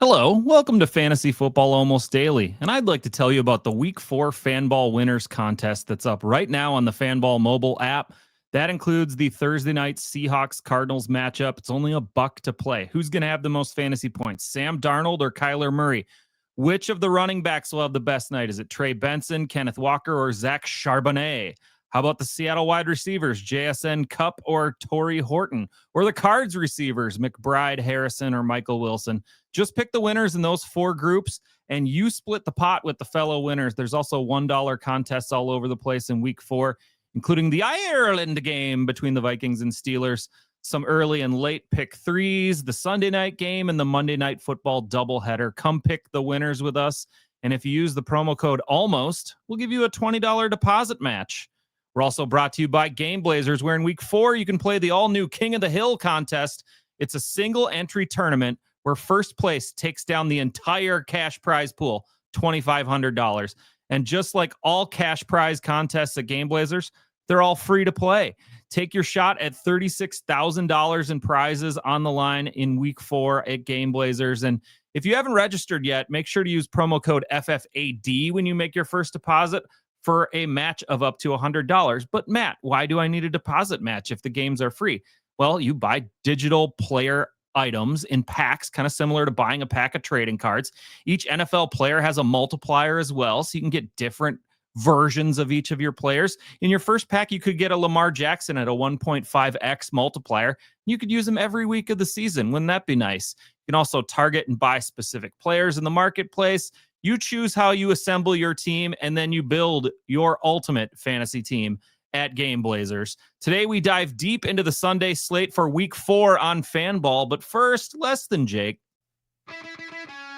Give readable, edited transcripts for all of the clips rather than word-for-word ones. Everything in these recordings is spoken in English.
Hello, welcome to Fantasy Football Almost Daily, and I'd like to tell you about the Week 4 Fanball Winners contest that's up right now on the Fanball mobile app. That includes the Thursday night Seahawks-Cardinals matchup. It's only $1 to play. Who's going to have the most fantasy points, Sam Darnold or Kyler Murray? Which of the running backs will have the best night? Is it Trey Benson, Kenneth Walker, or Zach Charbonnet? How about the Seattle wide receivers, JSN Cup or Torrey Horton? Or the Cards receivers, McBride, Harrison, or Michael Wilson? Just pick the winners in those 4 groups, and you split the pot with the fellow winners. There's also $1 contests all over the place in Week 4, including the Ireland game between the Vikings and Steelers, some early and late pick 3s, the Sunday night game, and the Monday Night Football doubleheader. Come pick the winners with us, and if you use the promo code ALMOST, we'll give you a $20 deposit match. We're also brought to you by Game Blazers, where in Week 4, you can play the all-new King of the Hill contest. It's a single-entry tournament where first place takes down the entire cash prize pool, $2,500. And just like all cash prize contests at Game Blazers, they're all free to play. Take your shot at $36,000 in prizes on the line in Week 4 at Game Blazers. And if you haven't registered yet, make sure to use promo code FFAD when you make your first deposit for a match of up to $100. But Matt, why do I need a deposit match if the games are free? Well, you buy digital player items in packs, kind of similar to buying a pack of trading cards. Each NFL player has a multiplier as well, so you can get different versions of each of your players. In your first pack, you could get a Lamar Jackson at a 1.5x multiplier. You could use them every week of the season. Wouldn't that be nice? You can also target and buy specific players in the marketplace. You choose how you assemble your team, and then you build your ultimate fantasy team at Game Blazers. Today, we dive deep into the Sunday slate for Week 4 on Fanball. But first, less than Jake.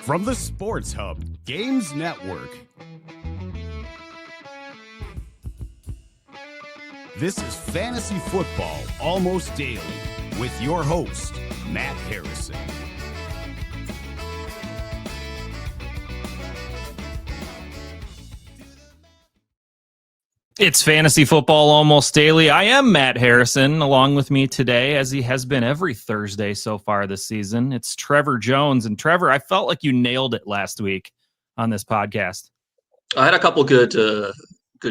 From the Sports Hub Games Network, this is Fantasy Football Almost Daily with your host, Matt Harrison. It's Fantasy Football Almost Daily. I am Matt Harrison. Along with me today, as he has been every Thursday so far this season, it's Trevor Jones. And Trevor, I felt like you nailed it last week on this podcast. I had a couple good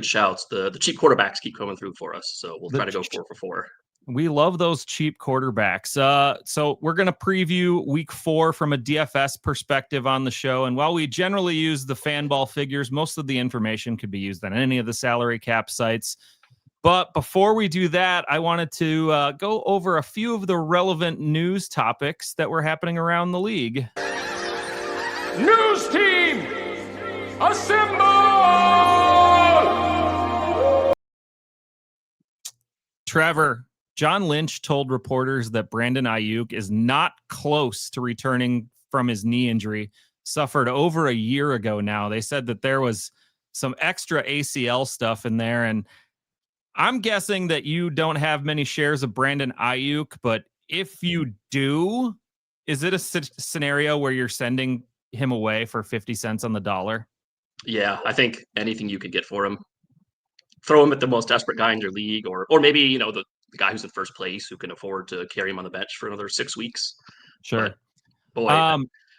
shouts. The cheap quarterbacks keep coming through for us, so we'll try to go 4 for 4. We love those cheap quarterbacks. So we're going to preview Week 4 from a DFS perspective on the show. And while we generally use the Fanball figures, most of the information could be used on any of the salary cap sites. But before we do that, I wanted to go over a few of the relevant news topics that were happening around the league. News team, assemble! Trevor, John Lynch told reporters that Brandon Ayuk is not close to returning from his knee injury, suffered over a year ago now. They said that there was some extra ACL stuff in there, and I'm guessing that you don't have many shares of Brandon Ayuk, but if you do, is it a scenario where you're sending him away for 50 cents on the dollar? Yeah, I think anything you could get for him. Throw him at the most desperate guy in your league, or maybe, the guy who's in first place who can afford to carry him on the bench for another 6 weeks. Sure. But, boy,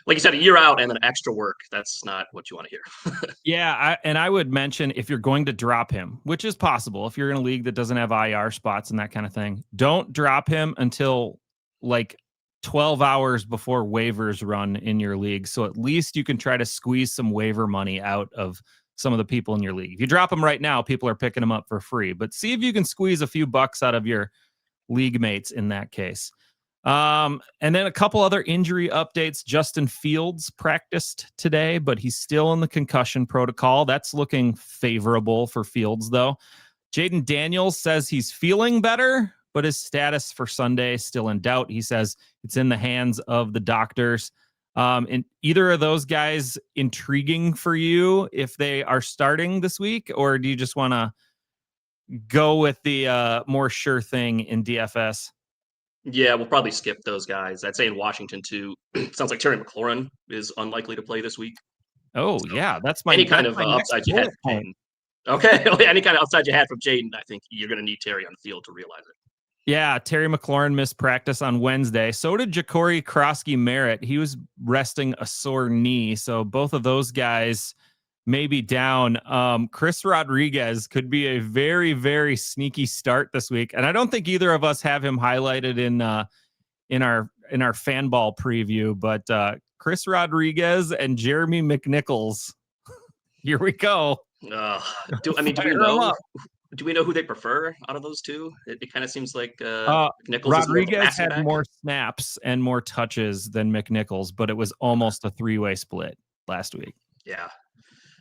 like you said, a year out and then extra work, that's not what you want to hear. Yeah, I would mention, if you're going to drop him, which is possible, if you're in a league that doesn't have IR spots and that kind of thing, don't drop him until like 12 hours before waivers run in your league. So at least you can try to squeeze some waiver money out of some of the people in your league. If you drop them right now, people are picking them up for free, but see if you can squeeze a few bucks out of your league mates in that case. And then a couple other injury updates. Justin Fields practiced today, but he's still in the concussion protocol. That's looking favorable for Fields, though. Jaden Daniels says he's feeling better, but his status for Sunday is still in doubt. He says it's in the hands of the doctors. And either of those guys intriguing for you if they are starting this week, or do you just want to go with the more sure thing in DFS? Yeah, we'll probably skip those guys. I'd say in Washington too. Sounds like Terry McLaurin is unlikely to play this week. Oh, so yeah, that's my any kind of upside you had from Jaden. Okay, any kind of upside you had from Jaden, I think you're going to need Terry on the field to realize it. Yeah, Terry McLaurin missed practice on Wednesday. So did Ja'Cory Krosky-Merritt. He was resting a sore knee. So both of those guys may be down. Chris Rodriguez could be a very, very sneaky start this week. And I don't think either of us have him highlighted in our Fanball preview, but Chris Rodriguez and Jeremy McNichols. Here we go. Do we know who they prefer out of those two? It kind of seems like Nichols Rodriguez had more snaps and more touches than McNichols, but it was almost a three-way split last week. Yeah.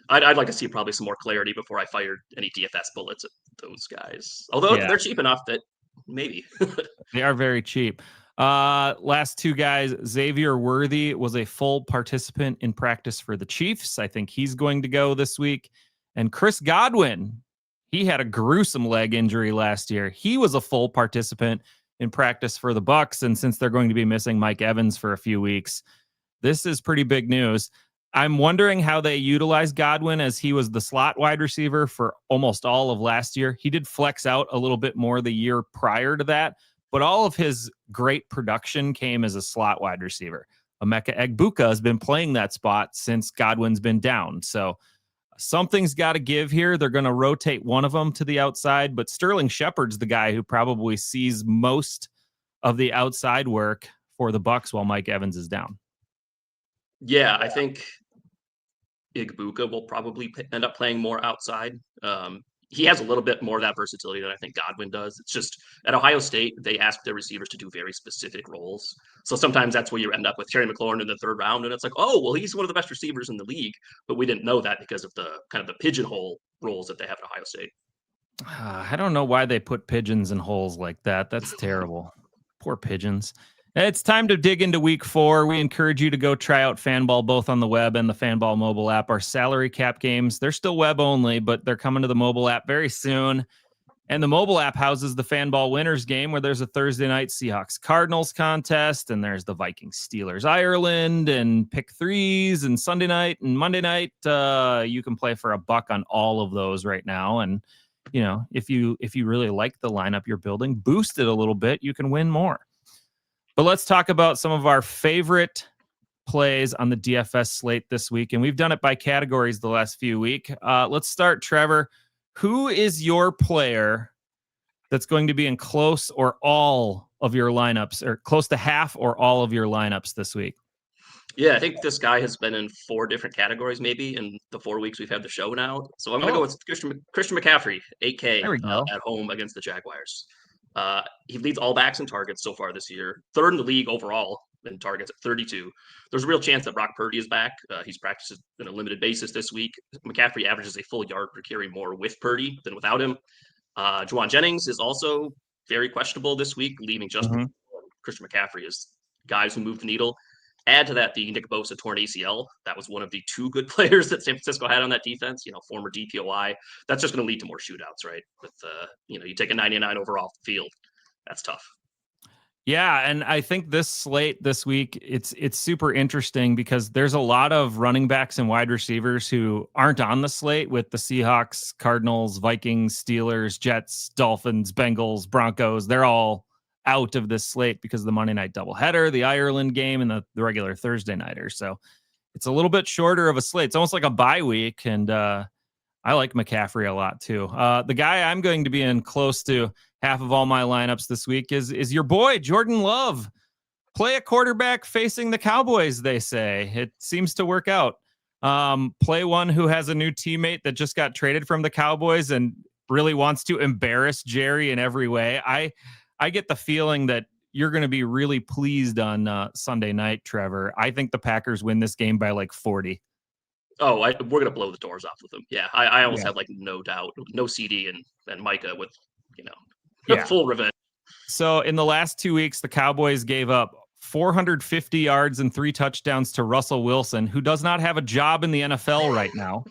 I'd like to see probably some more clarity before I fired any DFS bullets at those guys. Although they're cheap enough that maybe. They are very cheap. Last two guys, Xavier Worthy was a full participant in practice for the Chiefs. I think he's going to go this week. And Chris Godwin, he had a gruesome leg injury last year. He was a full participant in practice for the Bucks. And since they're going to be missing Mike Evans for a few weeks, this is pretty big news. I'm wondering how they utilize Godwin, as he was the slot wide receiver for almost all of last year. He did flex out a little bit more the year prior to that, but all of his great production came as a slot wide receiver. Emeka Egbuka has been playing that spot since Godwin's been down. So something's got to give here. They're going to rotate one of them to the outside, but Sterling Shepard's the guy who probably sees most of the outside work for the Bucks while Mike Evans is down. Yeah, I think Igbuka will probably end up playing more outside. He has a little bit more of that versatility than I think Godwin does. It's just at Ohio State, they ask their receivers to do very specific roles. So sometimes that's where you end up with Terry McLaurin in the third round. And it's like, oh, well, he's one of the best receivers in the league. But we didn't know that because of the kind of the pigeonhole roles that they have at Ohio State. I don't know why they put pigeons in holes like that. That's terrible. Poor pigeons. It's time to dig into week 4. We encourage you to go try out Fanball both on the web and the Fanball mobile app. Our salary cap games, they're still web only, but they're coming to the mobile app very soon. And the mobile app houses the Fanball winners game, where there's a Thursday night Seahawks Cardinals contest, and there's the Vikings Steelers Ireland, and pick threes, and Sunday night and Monday night. You can play for $1 on all of those right now. And you know, if you really like the lineup you're building, boost it a little bit, you can win more. But let's talk about some of our favorite plays on the DFS slate this week. And we've done it by categories the last few weeks. Let's start, Trevor. Who is your player that's going to be in close or all of your lineups, or close to half or all of your lineups this week? Yeah, I think this guy has been in 4 different categories maybe in the 4 weeks we've had the show now. So I'm going to go with Christian McCaffrey, 8K at home against the Jaguars. He leads all backs in targets so far this year, 3rd in the league overall in targets at 32. There's a real chance that Brock Purdy is back. He's practiced on a limited basis this week. McCaffrey averages a full yard per carry more with Purdy than without him. Juwan Jennings is also very questionable this week, leaving just Christian McCaffrey as guys who move the needle. Add to that the Nick Bosa torn ACL. That was one of the 2 good players that San Francisco had on that defense, former DPOI. That's just going to lead to more shootouts, right? With, you take a 99 overall off the field. That's tough. Yeah, and I think this slate this week, it's super interesting because there's a lot of running backs and wide receivers who aren't on the slate, with the Seahawks, Cardinals, Vikings, Steelers, Jets, Dolphins, Bengals, Broncos. They're all out of this slate because of the Monday night doubleheader, the Ireland game, and the regular Thursday nighter. So it's a little bit shorter of a slate. It's almost like a bye week, and I like McCaffrey a lot too. The guy I'm going to be in close to half of all my lineups this week is your boy, Jordan Love. Play a quarterback facing the Cowboys, they say. It seems to work out. Play one who has a new teammate that just got traded from the Cowboys and really wants to embarrass Jerry in every way. I get the feeling that you're going to be really pleased on Sunday night, Trevor. I think the Packers win this game by like 40. Oh, we're going to blow the doors off with them. Yeah, I almost have like no doubt. No CD and Micah with, full revenge. So in the last 2 weeks, the Cowboys gave up 450 yards and 3 touchdowns to Russell Wilson, who does not have a job in the NFL right now.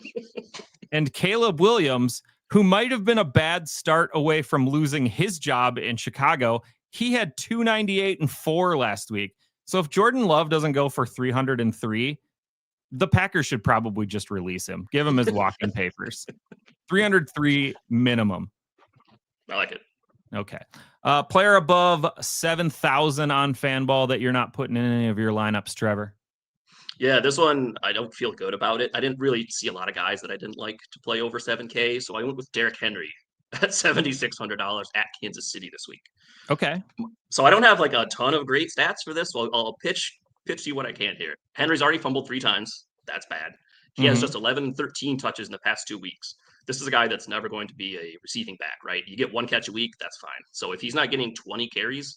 And Caleb Williams, who might have been a bad start away from losing his job in Chicago. He had 298 and 4 last week. So if Jordan Love doesn't go for 303, the Packers should probably just release him. Give him his walk-in papers. 303 minimum. I like it. Okay. Player above 7,000 on FanBall that you're not putting in any of your lineups, Trevor. Yeah, this one, I don't feel good about it. I didn't really see a lot of guys that I didn't like to play over 7K, so I went with Derrick Henry at $7,600 at Kansas City this week. Okay. So I don't have like a ton of great stats for this, so I'll pitch you what I can here. Henry's already fumbled 3 times. That's bad. He has just 11 and 13 touches in the past 2 weeks. This is a guy that's never going to be a receiving back, right? You get 1 catch a week, that's fine. So if he's not getting 20 carries,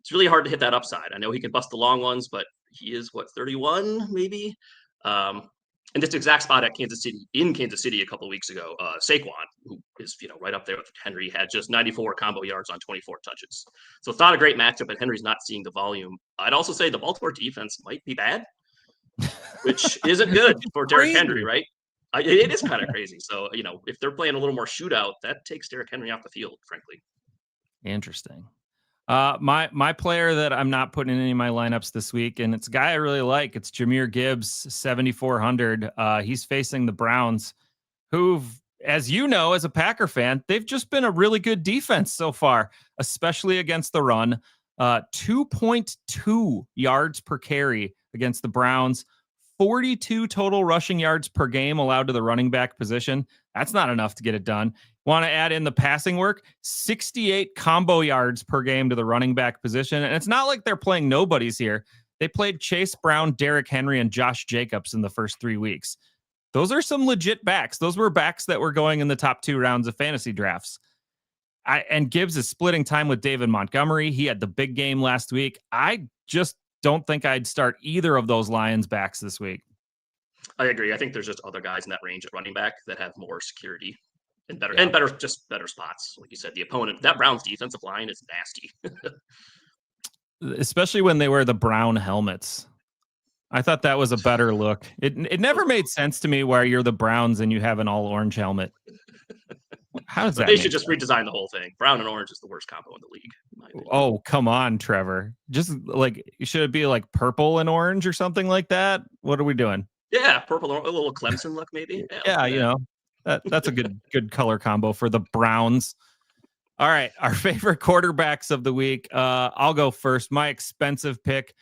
it's really hard to hit that upside. I know he can bust the long ones, but he is 31 maybe. And this exact spot at Kansas City a couple of weeks ago, Saquon, who is right up there with Henry, had just 94 combo yards on 24 touches. So it's not a great matchup, and Henry's not seeing the volume. I'd also say the Baltimore defense might be bad, which isn't good for Derrick Henry, right? It is kind of crazy. So if they're playing a little more shootout, that takes Derrick Henry off the field, frankly. Interesting. My player that I'm not putting in any of my lineups this week, and it's a guy I really like. It's Jahmyr Gibbs, 7,400. He's facing the Browns, who've, as you know, as a Packer fan, they've just been a really good defense so far, especially against the run. 2.2 yards per carry against the Browns, 42 total rushing yards per game allowed to the running back position. That's not enough to get it done. Want to add in the passing work, 68 combo yards per game to the running back position. And it's not like they're playing nobodies here. They played Chase Brown, Derrick Henry, and Josh Jacobs in the first 3 weeks. Those are some legit backs. Those were backs that were going in the top 2 rounds of fantasy drafts. And Gibbs is splitting time with David Montgomery. He had the big game last week. I just don't think I'd start either of those Lions backs this week. I agree. I think there's just other guys in that range at running back that have more security and better spots. Like you said, the opponent, that Browns defensive line is nasty. Especially when they wear the brown helmets. I thought that was a better look. It never made sense to me why you're the Browns and you have an all orange helmet. How does that? They should just redesign the whole thing. Brown and orange is the worst combo in the league. Oh, come on, Trevor. Just like, should it be like purple and orange or something like that? What are we doing? Yeah, purple, a little Clemson look maybe. Yeah, that's a good color combo for the Browns. All right, our favorite quarterbacks of the week. I'll go first. My expensive pick,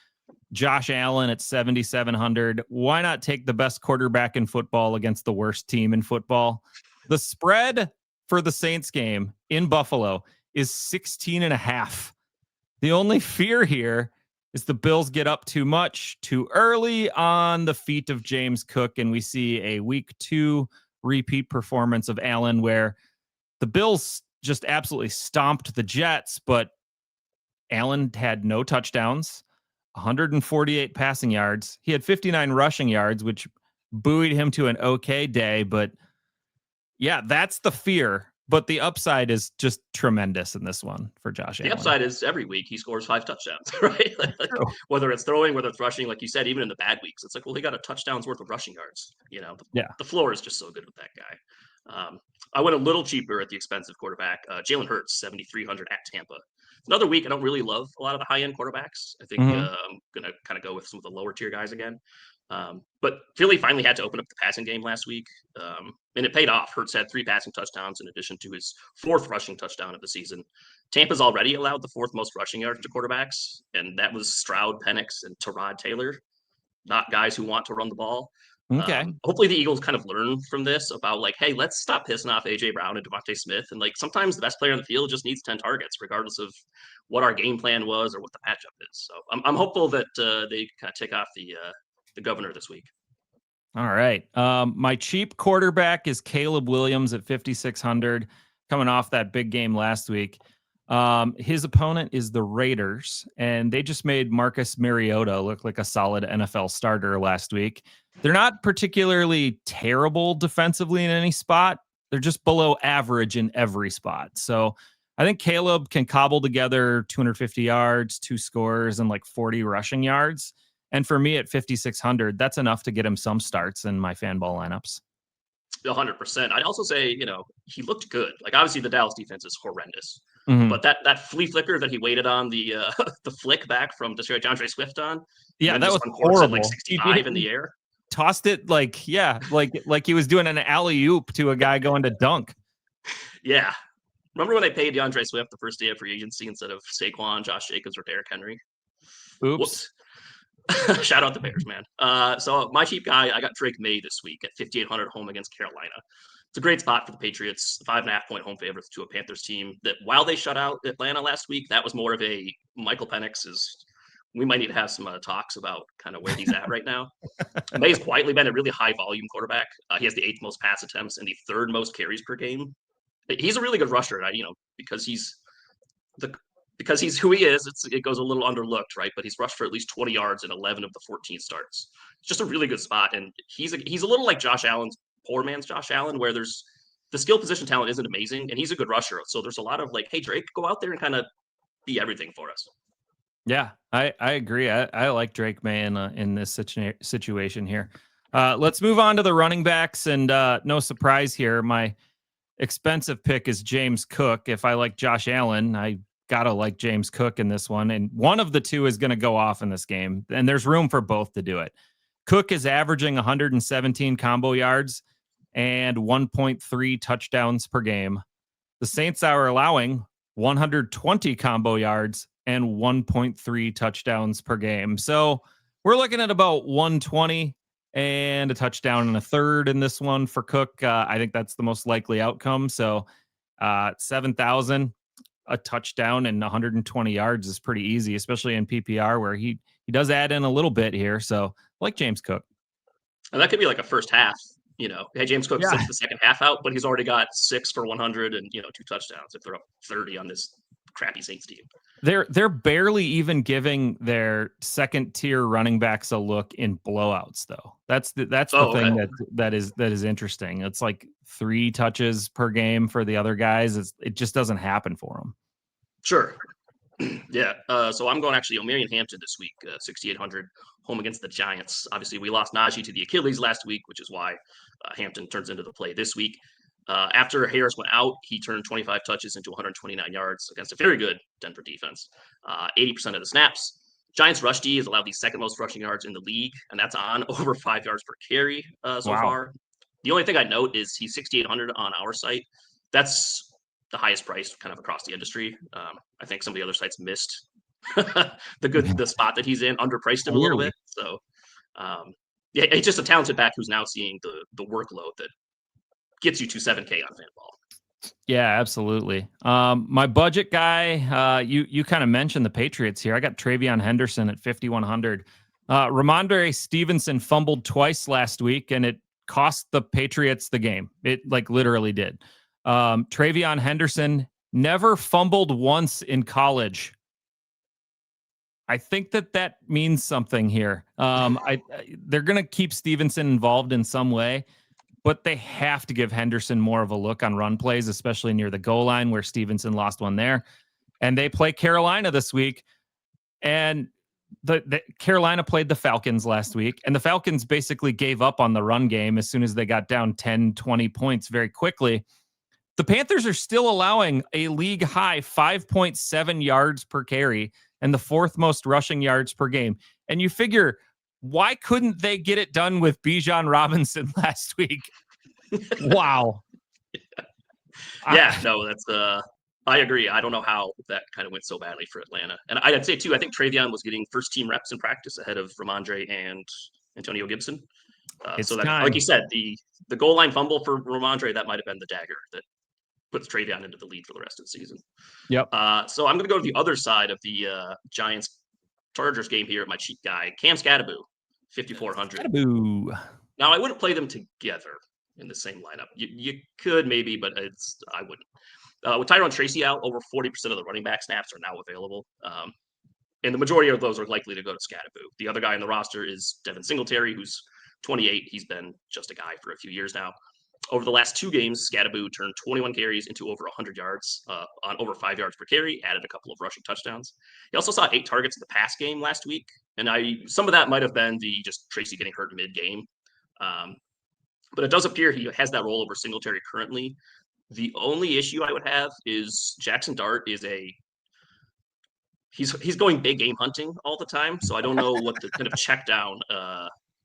Josh Allen at 7,700. Why not take the best quarterback in football against the worst team in football? The spread for the Saints game in Buffalo is 16.5. The only fear here is the Bills get up too much too early on the feet of James Cook, and we see a week 2 repeat performance of Allen where the Bills just absolutely stomped the Jets, but Allen had no touchdowns, 148 passing yards. He had 59 rushing yards, which buoyed him to an okay day, but yeah, that's the fear. But the upside is just tremendous in this one for Josh Allen. The upside is every week he scores 5 touchdowns, right? Whether it's throwing, whether it's rushing, like you said, even in the bad weeks, it's like, well, he got a touchdown's worth of rushing yards. The floor is just so good with that guy. I went a little cheaper at the expensive quarterback, Jalen Hurts, 7,300 at Tampa. Another week, I don't really love a lot of the high-end quarterbacks. I think I'm going to kind of go with some of the lower tier guys again. But Philly finally had to open up the passing game last week, and it paid off. Hurts had 3 passing touchdowns in addition to his 4th rushing touchdown of the season. Tampa's already allowed the 4th most rushing yards to quarterbacks, and that was Stroud, Penix, and Tyrod Taylor, not guys who want to run the ball. Okay. Hopefully the Eagles kind of learn from this about like, hey, let's stop pissing off A.J. Brown and Devontae Smith. And like sometimes the best player on the field just needs 10 targets, regardless of what our game plan was or what the matchup is. So I'm hopeful that they kind of take off the governor this week. All right. My cheap quarterback is Caleb Williams at 5,600, coming off that big game last week. His opponent is the Raiders, and they just made Marcus Mariota look like a solid NFL starter last week. They're not particularly terrible defensively in any spot. They're just below average in every spot. So I think Caleb can cobble together 250 yards, 2 scores, and like 40 rushing yards. And for me at 5,600, that's enough to get him some starts in my FanBall lineups. 100%. I'd also say, he looked good. Like obviously the Dallas defense is horrendous, but that flea flicker that he waited on the flick back from DeAndre Swift on, that was horrible. Like 65 in the air. Tossed it like he was doing an alley-oop to a guy going to dunk. Yeah. Remember when they paid DeAndre Swift the first day of free agency instead of Saquon, Josh Jacobs, or Derrick Henry? Oops. Whoops. Shout out the Bears, man. So my cheap guy, I got Drake May this week at 5,800 home against Carolina. It's a great spot for the Patriots. 5.5-point home favorites to a Panthers team that, while they shut out Atlanta last week, that was more of a Michael Penix is. We might need to have some talks about kind of where he's at right now. May's quietly been a really high volume quarterback. He has the 8th most pass attempts and the 3rd most carries per game. He's a really good rusher, because he's who he is. It goes a little underlooked, right? But he's rushed for at least 20 yards in 11 of the 14 starts. It's just a really good spot, and he's a little like Josh Allen's poor man's Josh Allen, where there's the skill position talent isn't amazing, and he's a good rusher. So there's a lot of like, hey Drake, go out there and kind of be everything for us. Yeah, I agree. I like Drake May in this situation here. Let's move on to the running backs, and no surprise here, my expensive pick is James Cook. If I like Josh Allen, I gotta like James Cook in this one, and one of the two is going to go off in this game, and there's room for both to do it. Cook is averaging 117 combo yards and 1.3 touchdowns per game. The Saints are allowing 120 combo yards and 1.3 touchdowns per game. So we're looking at about 120 and a touchdown and a third in this one for Cook. I think that's the most likely outcome. So 7,000, a touchdown and 120 yards is pretty easy, especially in PPR where he does add in a little bit here. So I like James Cook. And that could be like a first half. Hey, James Cook sits the second half out, but he's already got 6 for 100 and 2 touchdowns if they're up 30 on this crappy Saints team. They're barely even giving their second tier running backs a look in blowouts, though. That's the thing that is interesting. It's like 3 touches per game for the other guys. It just doesn't happen for them. Sure. Yeah. So I'm going actually Omarion Hampton this week, 6,800 home against the Giants. Obviously, we lost Najee to the Achilles last week, which is why Hampton turns into the play this week. After Harris went out, he turned 25 touches into 129 yards against a very good Denver defense. 80% of the snaps. Giants rush D has allowed the 2nd most rushing yards in the league, and that's on over 5 yards per carry so far. The only thing I note is he's 6,800 on our site. That's the highest price kind of across the industry. I think some of the other sites missed the spot that he's in, underpriced him a little bit. So yeah, he's just a talented back who's now seeing the workload that gets you to 7K on FanBall. Yeah, absolutely. My budget guy, you kind of mentioned the Patriots here. I got Travion Henderson at 5,100. Ramondre Stevenson fumbled twice last week, and it cost the Patriots the game. It literally did. Travion Henderson never fumbled once in college. I think that means something here. They're going to keep Stevenson involved in some way, but they have to give Henderson more of a look on run plays, especially near the goal line where Stevenson lost one there. And they play Carolina this week. And the Carolina played the Falcons last week, and the Falcons basically gave up on the run game as soon as they got down 10, 20 points very quickly. The Panthers are still allowing a league high 5.7 yards per carry and the 4th most rushing yards per game. And you figure, why couldn't they get it done with Bijan Robinson last week? Wow. Yeah, no, that's I agree. I don't know how that kind of went so badly for Atlanta. And I'd say too, I think Travion was getting first team reps in practice ahead of Ramondre and Antonio Gibson. So that, like you said, the goal line fumble for Ramondre, that might have been the dagger that puts Travion into the lead for the rest of the season. Yep. So I'm going to go to the other side of the Giants Chargers game here at my cheap guy, Cam Skattebo, 5,400. Skattebo. Now I wouldn't play them together in the same lineup. You could maybe, but I wouldn't. With Tyrone Tracy out, over 40% of the running back snaps are now available. And the majority of those are likely to go to Skattebo. The other guy in the roster is Devin Singletary, who's 28. He's been just a guy for a few years now. Over the last 2 games, Skattebo turned 21 carries into over 100 yards on over 5 yards per carry, added a couple of rushing touchdowns. He also saw 8 targets in the pass game last week. And some of that might have been just Tracy getting hurt mid-game. But it does appear he has that role over Singletary currently. The only issue I would have is Jackson Dart is he's going big game hunting all the time. So I don't know what the kind of check down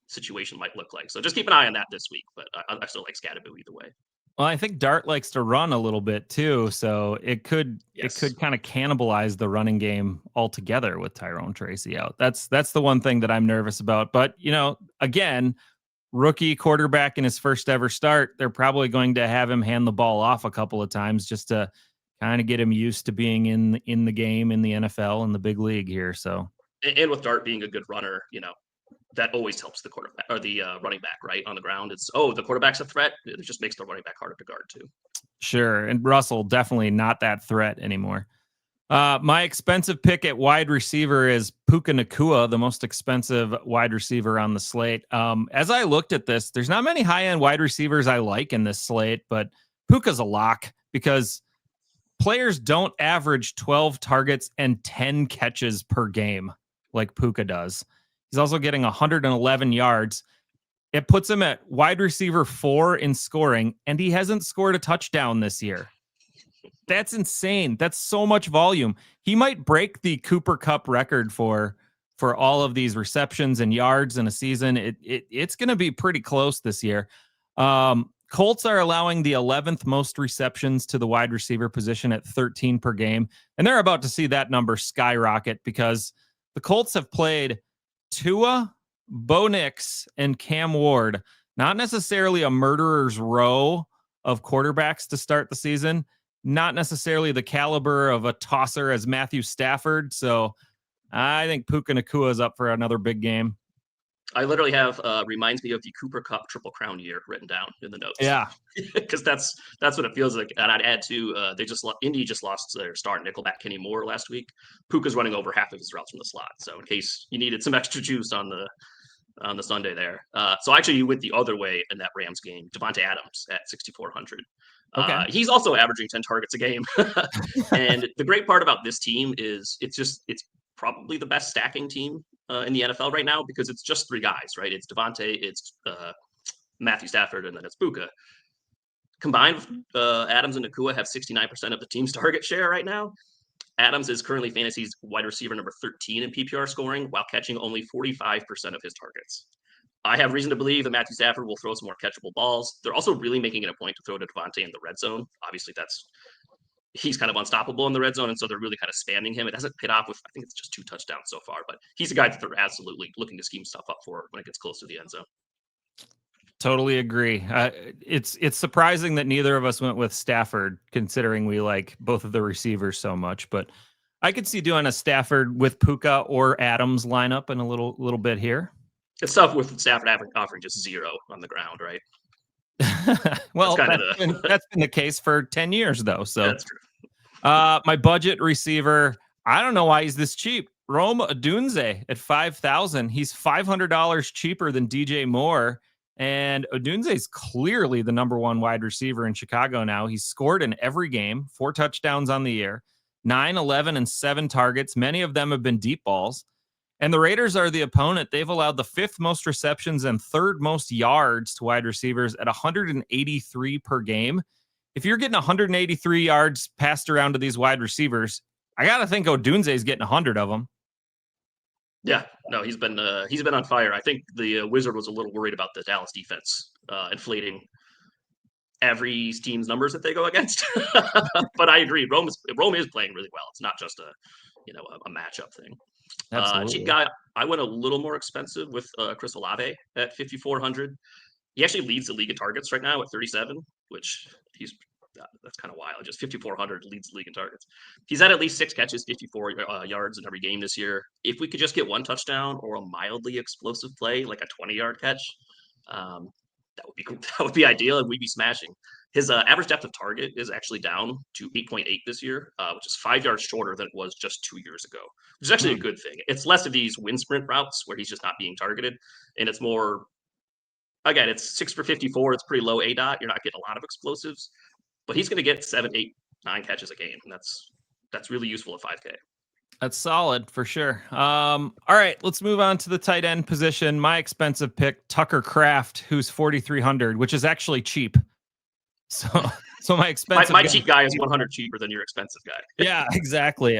situation might look like. So just keep an eye on that this week. But I still like Skattebo either way. Well, I think Dart likes to run a little bit too, so it could kind of cannibalize the running game altogether with Tyrone Tracy out. That's the one thing that I'm nervous about. But again, rookie quarterback in his first ever start, they're probably going to have him hand the ball off a couple of times just to kind of get him used to being in the game in the NFL and the big league here. So, and with Dart being a good runner, that always helps the quarterback or the running back, right? On the ground, it's the quarterback's a threat. It just makes the running back harder to guard too. Sure, and Russell definitely not that threat anymore. My expensive pick at wide receiver is Puka Nacua, the most expensive wide receiver on the slate. As I looked at this, there's not many high-end wide receivers I like in this slate, but Puka's a lock because players don't average 12 targets and 10 catches per game like Puka does. He's also getting 111 yards. It puts him at wide receiver 4 in scoring, and he hasn't scored a touchdown this year. That's insane. That's so much volume. He might break the Cooper Kupp record for all of these receptions and yards in a season. It's going to be pretty close this year. Colts are allowing the 11th most receptions to the wide receiver position at 13 per game, and they're about to see that number skyrocket because the Colts have played Tua, Bo Nix, and Cam Ward, not necessarily a murderer's row of quarterbacks to start the season, not necessarily the caliber of a tosser as Matthew Stafford. So I think Puka Nacua is up for another big game. I literally have reminds me of the Cooper Kupp Triple Crown year written down in the notes. Yeah, because that's what it feels like. And I'd add to Indy just lost their star nickelback Kenny Moore last week. Puka's running over half of his routes from the slot. So in case you needed some extra juice on the Sunday there. So actually you went the other way in that Rams game. Devontae Adams at 6,400. Okay. He's also averaging 10 targets a game. And the great part about this team is it's probably the best stacking team in the NFL right now because it's just 3 guys, right? It's Devontae, it's Matthew Stafford, and then it's Puka. Combined, Adams and Nacua have 69% of the team's target share right now. Adams is currently fantasy's wide receiver number 13 in PPR scoring while catching only 45% of his targets. I have reason to believe that Matthew Stafford will throw some more catchable balls. They're also really making it a point to throw to Devontae in the red zone. Obviously, he's kind of unstoppable in the red zone, and so they're really kind of spamming him. It hasn't paid off with, I think it's just 2 touchdowns so far, but he's a guy that they're absolutely looking to scheme stuff up for when it gets close to the end zone. Totally agree. It's surprising that neither of us went with Stafford, considering we like both of the receivers so much, but I could see doing a Stafford with Puka or Adams lineup in a little bit here. It's tough with Stafford offering just 0 on the ground, right? Well, that's been the case for 10 years, though. So that's true. My budget receiver, I don't know why he's this cheap. Rome Odunze at 5,000. He's $500 cheaper than DJ Moore. And Odunze is clearly the number 1 wide receiver in Chicago now. He's scored in every game, 4 touchdowns on the year, 9, 11, and 7 targets. Many of them have been deep balls. And the Raiders are the opponent. They've allowed the 5th most receptions and 3rd most yards to wide receivers at 183 per game. If you're getting 183 yards passed around to these wide receivers, I got to think Odunze is getting 100 of them. Yeah, no, he's been on fire. I think the Wizard was a little worried about the Dallas defense inflating every team's numbers that they go against. But I agree, Rome is playing really well. It's not just a matchup thing. Cheap guy, I went a little more expensive with Chris Olave at 5,400. He actually leads the league in targets right now at 37, which that's kind of wild. Just 5,400 leads the league in targets. He's had at least 6 catches, 54 yards in every game this year. If we could just get 1 touchdown or a mildly explosive play, like a 20-yard catch, that would be cool. That would be ideal, and we'd be smashing. His average depth of target is actually down to 8.8 this year, which is 5 yards shorter than it was just 2 years ago, which is actually a good thing. It's less of these wind sprint routes where he's just not being targeted, and it's more, again, it's 6 for 54. It's pretty low ADOT. You're not getting a lot of explosives, but he's going to get 7, 8, 9 catches a game, and that's really useful at 5K. That's solid for sure. All right, let's move on to the tight end position. My expensive pick, Tucker Kraft, who's 4,300, which is actually cheap. So my expensive my cheap guy is 100 cheaper than your expensive guy. Yeah, exactly.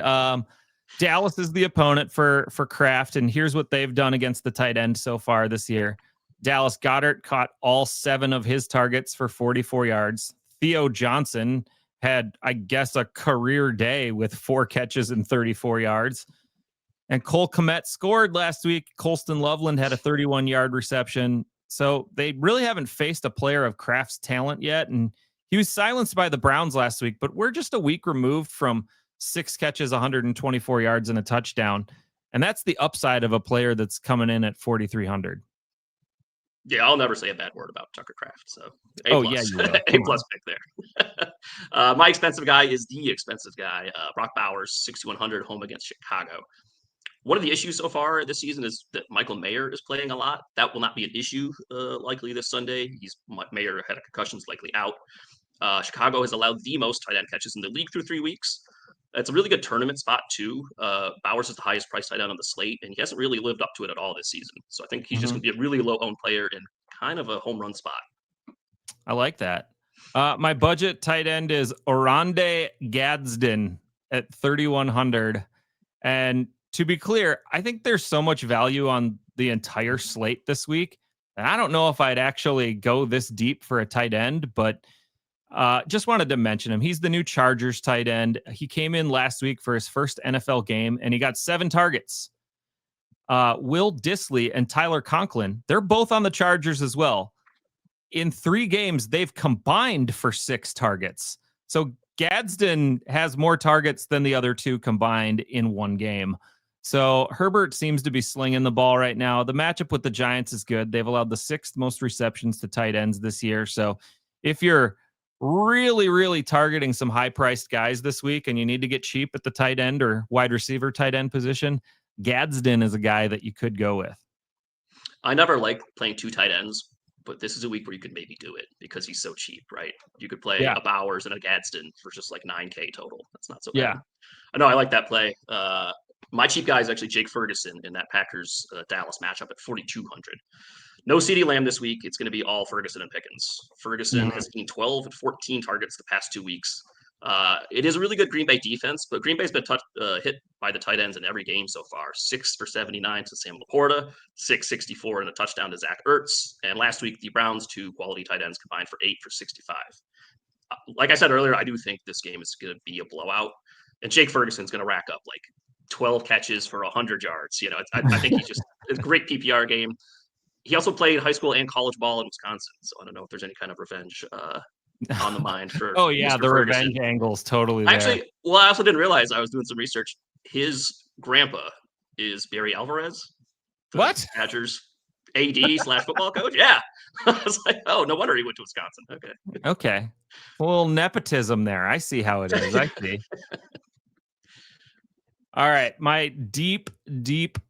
Dallas is the opponent for Kraft, and here's what they've done against the tight end so far this year. Dallas Goedert caught all 7 of his targets for 44 yards. Theo Johnson had, I guess, a career day with 4 catches and 34 yards. And Cole Kmet scored last week. Colston Loveland had a 31-yard reception. So they really haven't faced a player of Kraft's talent yet. And he was silenced by the Browns last week, but we're just a week removed from 6 catches, 124 yards, and a touchdown. And that's the upside of a player that's coming in at 4,300. Yeah, I'll never say a bad word about Tucker Kraft. So A+. Yeah, you will. A+ pick there. My expensive guy is the expensive guy, Brock Bowers, 6,100, home against Chicago. One of the issues so far this season is that Michael Mayer is playing a lot. That will not be an issue likely this Sunday. Mayer had a concussion, is likely out. Chicago has allowed the most tight end catches in the league through 3 weeks. It's a really good tournament spot too. Bowers is the highest priced tight end on the slate, and he hasn't really lived up to it at all this season. So I think he's just going to be a really low-owned player in kind of a home run spot. I like that. My budget tight end is Orande Gadsden at 3,100. And to be clear, I think there's so much value on the entire slate this week. And I don't know if I'd actually go this deep for a tight end, but just wanted to mention him. He's the new Chargers tight end. He came in last week for his first NFL game, and he got 7 targets. Will Dissly and Tyler Conklin, they're both on the Chargers as well. In 3 games, they've combined for 6 targets. So Gadsden has more targets than the other 2 combined in 1 game. So Herbert seems to be slinging the ball right now. The matchup with the Giants is good. They've allowed the 6th most receptions to tight ends this year. So if you're really, really targeting some high-priced guys this week and you need to get cheap at the tight end or wide receiver tight end position, Gadsden is a guy that you could go with. I never like playing 2 tight ends, but this is a week where you could maybe do it because he's so cheap, right? You could play a Bowers and a Gadsden for just like 9K total. That's not so bad. Yeah. I know, I like that play. My cheap guy is actually Jake Ferguson in that Packers Dallas matchup at 4,200. No CeeDee Lamb this week. It's going to be all Ferguson and Pickens. Ferguson has seen 12 and 14 targets the past 2 weeks. It is a really good Green Bay defense, but Green Bay's been hit by the tight ends in every game so far. 6 for 79 to Sam Laporta, 664 and a touchdown to Zach Ertz. And last week, the Browns' 2 quality tight ends combined for 8 for 65. Like I said earlier, I do think this game is going to be a blowout. And Jake Ferguson's going to rack up like 12 catches for 100 yards. You know, I think he's just a great PPR game. He also played high school and college ball in Wisconsin. So I don't know if there's any kind of revenge on the mind for Oh, yeah, Mr. the Ferguson. revenge angle's totally there. Actually, well, I also didn't realize, I was doing some research. His grandpa is Barry Alvarez. What? Badgers AD/football coach. Yeah. I was like, oh, no wonder he went to Wisconsin. Okay. A little nepotism there. I see how it is. I see. All right. My deep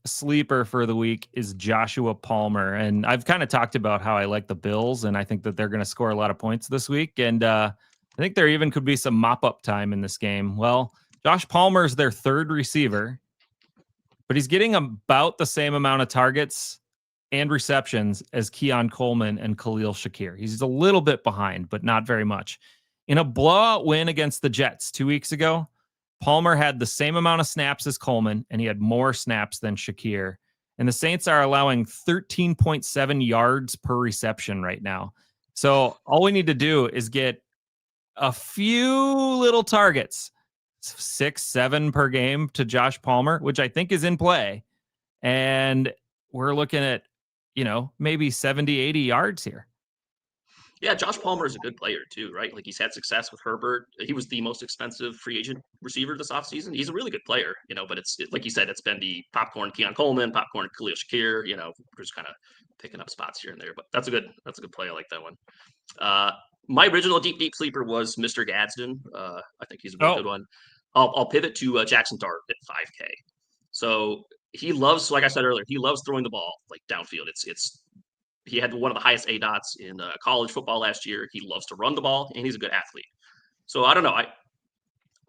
sleeper for the week is Joshua Palmer. And I've kind of talked about how I like the Bills, and I think that they're going to score a lot of points this week. And I think there even could be some mop-up time in this game. Well, Josh Palmer is their 3rd receiver, but he's getting about the same amount of targets and receptions as Keon Coleman and Khalil Shakir. He's a little bit behind, but not very much. In a blowout win against the Jets 2 weeks ago, Palmer had the same amount of snaps as Coleman, and he had more snaps than Shakir. And the Saints are allowing 13.7 yards per reception right now. So all we need to do is get a few little targets, 6, 7 per game to Josh Palmer, which I think is in play. And we're looking at, maybe 70, 80 yards here. Yeah, Josh Palmer is a good player too, right? Like, he's had success with Herbert. He was the most expensive free agent receiver this offseason. He's a really good player, but like you said, it's been the popcorn Keon Coleman, popcorn Khalil Shakir, we're just kind of picking up spots here and there, but that's a good play. I like that one. My original deep sleeper was Mr. Gadsden. I think he's a really good one. I'll pivot to Jackson Dart at 5K. So he loves, like I said earlier, he loves throwing the ball like downfield. He had one of the highest ADOTs in college football last year. He loves to run the ball, and he's a good athlete. So I don't know.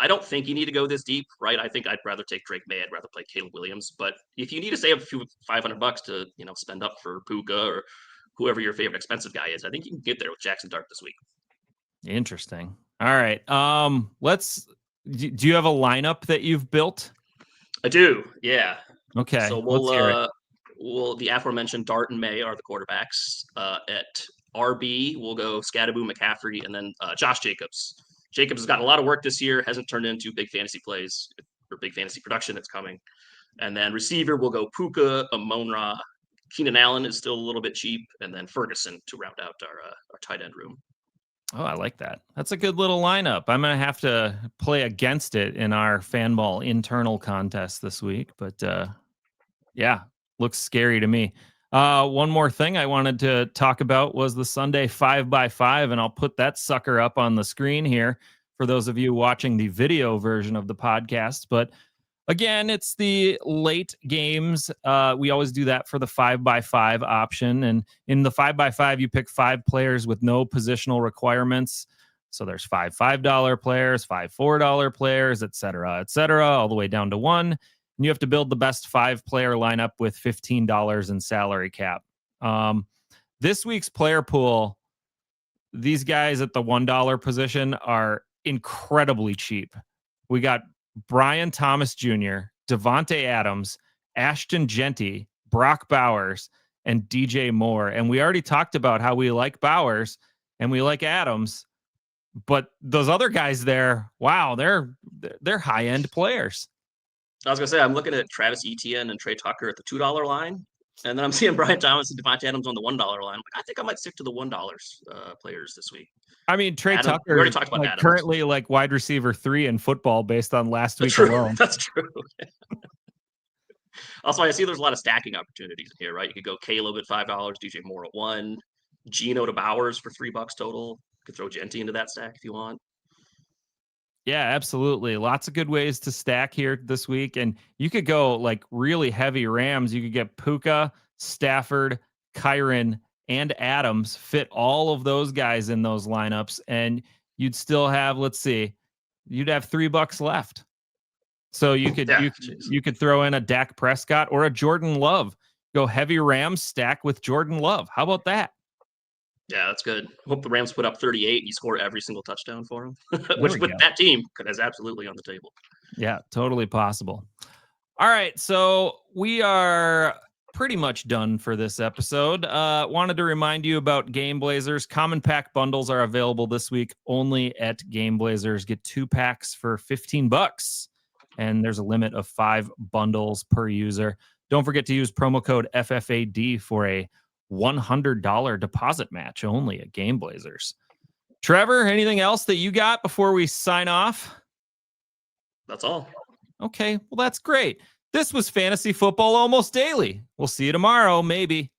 I don't think you need to go this deep, right? I think I'd rather take Drake May. I'd rather play Caleb Williams. But if you need to save a few $500 to spend up for Puka or whoever your favorite expensive guy is, I think you can get there with Jackson Dart this week. Interesting. All right. Do you have a lineup that you've built? I do. Yeah. Okay. So the aforementioned Dart and May are the quarterbacks at RB, we'll go Scadaboo, McCaffrey, and then Josh Jacobs. Jacobs has gotten a lot of work this year, hasn't turned into big fantasy plays or big fantasy production that's coming. And then receiver, we'll go Puka, Amon-Ra. Keenan Allen is still a little bit cheap, and then Ferguson to round out our tight end room. Oh, I like that. That's a good little lineup. I'm going to have to play against it in our Fanball internal contest this week. But yeah, looks scary to me. One more thing I wanted to talk about was the Sunday 5x5, and I'll put that sucker up on the screen here for those of you watching the video version of the podcast. But again, it's the late games. We always do that for the 5x5 option. And in the 5x5, you pick 5 players with no positional requirements. So there's 5 $5 players, 5 $4 players, et cetera, all the way down to 1. And you have to build the best 5-player lineup with $15 in salary cap. This week's player pool, these guys at the $1 position are incredibly cheap. We got Brian Thomas Jr., Devontae Adams, Ashton Genty, Brock Bowers, and DJ Moore. And we already talked about how we like Bowers and we like Adams, but those other guys there, wow, they're high-end players. I was going to say, I'm looking at Travis Etienne and Trey Tucker at the $2 line, and then I'm seeing Brian Thomas and Devontae Adams on the $1 line. I think I might stick to the $1 players this week. I mean, Trey Tucker we already talked about currently like wide receiver 3 in football based on last week alone. That's true. Also, I see there's a lot of stacking opportunities in here, right? You could go Caleb at $5, DJ Moore at 1, Geno to Bowers for $3 total. You could throw Genty into that stack if you want. Yeah, absolutely. Lots of good ways to stack here this week. And you could go like really heavy Rams. You could get Puka, Stafford, Kyron, and Adams, fit all of those guys in those lineups. And you'd still have, let's see, you'd have $3 left. So you could, you could throw in a Dak Prescott or a Jordan Love. Go heavy Rams, stack with Jordan Love. How about that? Yeah, that's good. Hope the Rams put up 38 and you score every single touchdown for them, which with that team is absolutely on the table. Yeah, totally possible. All right, so we are pretty much done for this episode. Wanted to remind you about Game Blazers. Common pack bundles are available this week only at Game Blazers. Get 2 packs for $15, and there's a limit of 5 bundles per user. Don't forget to use promo code FFAD for a $100 deposit match only at Game Blazers. Trevor, anything else that you got before we sign off? That's all. Okay, well, that's great. This was Fantasy Football Almost Daily. We'll see you tomorrow, maybe.